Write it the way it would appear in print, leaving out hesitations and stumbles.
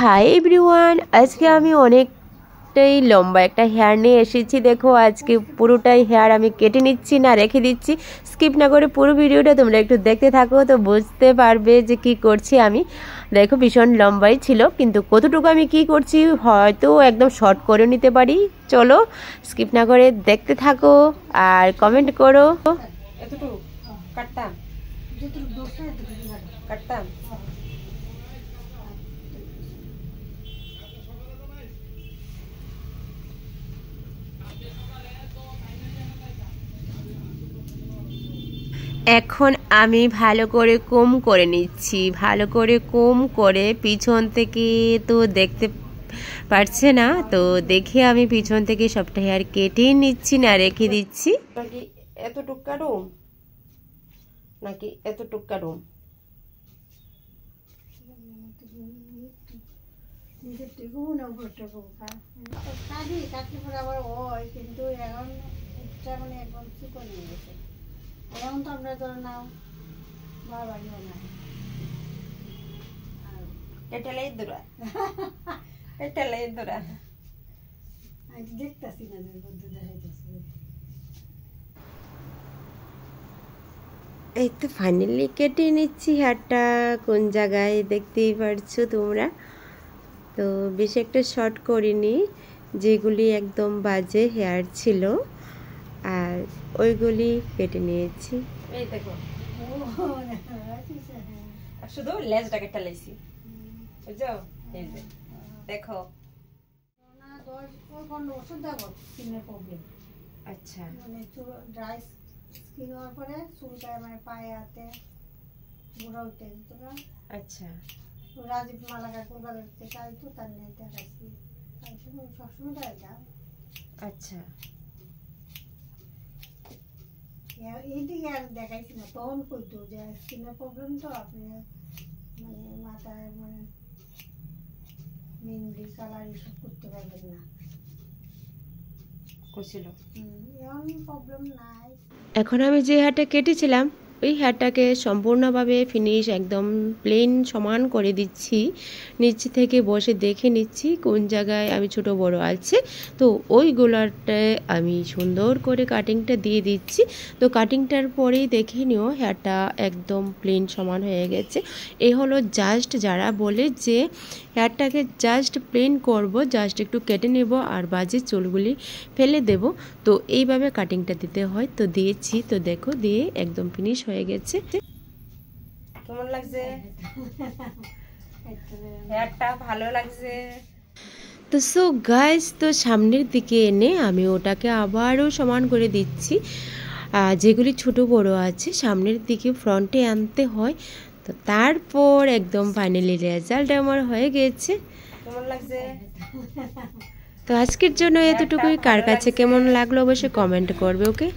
Hi everyone, আজকে আমি অনেকটাই লম্বা একটা হেয়ার নিয়ে এসেছি। দেখো আজকে পুরোটাই হেয়ার আমি কেটে নিচ্ছি না রেখে দিচ্ছি। স্কিপ না করে পুরো ভিডিওটা তোমরা একটু দেখতে থাকো, তো বুঝতে পারবে যে কি করছি আমি। দেখো ভীষণ লম্বাই ছিল, কিন্তু কতটুকু আমি কি করছি হয়তো একদম শর্ট করে নিতে পারি। চলো স্কিপ না করে দেখতে থাকো আর কমেন্ট করো। এতটুকু কাটতাম কাটতাম এখন আমি ভালো করে কোম করে নিচ্ছি, ভালো করে কোম করে পিছন থেকে তো দেখতে পারছে না, তো দেখে আমি পিছন থেকে সবটা হেয়ার কেটে নিচ্ছি না রেখে দিচ্ছি। নাকি এতটুক কাটুম নাকি এতটুক কাটুম? এখন তো আমরা ধরে নাও বাড়িও না এটালাই দূরা এটালাই দূরা দেখতেছি না যে বুদ্ধি দেখাইতেছে। এই তো ফাইনালি কেটে নিচ্ছি হেয়ারটা। কোন জায়গায় দেখতেই পারছো তোমরা। তো বেশি একটা শর্ট করিনি, যেগুলি একদম বাজে হেয়ার ছিল আর ওইগুলি কেটে নিয়েছি। এই দেখো শুধু লেজটা কেটে লাইছি, বুঝছো? এই যে দেখো না 10-15 ওষুধ দেবো স্কিনের প্রবলেম। আচ্ছা, মানে ড্রাই স্কিন হওয়ার পরে চুলটায় মানে পায়ে হাতে গুঁড়া উঠে দিত না। আচ্ছা, রাজীব মালাকা কলকাতা থেকে আইতো, তার নিয়ে দেখাইছি, সবসময় দেখাইতাম। আচ্ছা, এইদিকে আর দেখাইছি না, তখন কইতো যে স্কিনের প্রবলেম তো আপনি মানে মাথায় মানে মেহেন্দি কালার এসব করতে পারবেন না কইছিল। এখন প্রবলেম নাই। এখন আমি যে হেয়ারটা কেটেছিলাম ওই হেয়ারটাকে সম্পূর্ণভাবে ফিনিশ একদম প্লেন সমান করে দিচ্ছি। নিচে থেকে বসে দেখে নিচ্ছি কোন জায়গায় আমি ছোট বড় আছে, তো ওইগুলোতে আমি সুন্দর করে কাটিংটা দিয়ে দিচ্ছি। তো কাটিংটার পরেই দেখে নিও হেয়ারটা একদম প্লেন সমান হয়ে গেছে। এই হলো জাস্ট যারা বলে যে হেয়ারটাকে জাস্ট প্লেন করব, জাস্ট একটু কেটে নেব আর বাজে চুলগুলি ফেলে দেব, তো এইভাবে কাটিংটা দিতে হয়। তো দিয়েছি, তো দেখো দিয়ে একদম ফিনিশ হয়ে গেছে। কেমন লাগছে হেয়ারটা? ভালো লাগছে তো। সো গাইস, তো সামনের দিকে এনে আমি ওটাকে আবারও সমান করে দিচ্ছি। যেগুলি ছোট বড় আছে সামনের দিকে ফ্রন্টে আনতে হয়। তো তারপর একদম ফাইনালি রেজাল্ট আমার হয়ে গেছে। কেমন লাগছে? তো আজকের জন্য এতটুকুই। কার কাছে কেমন লাগলো অবশ্যই কমেন্ট করবে। ওকে।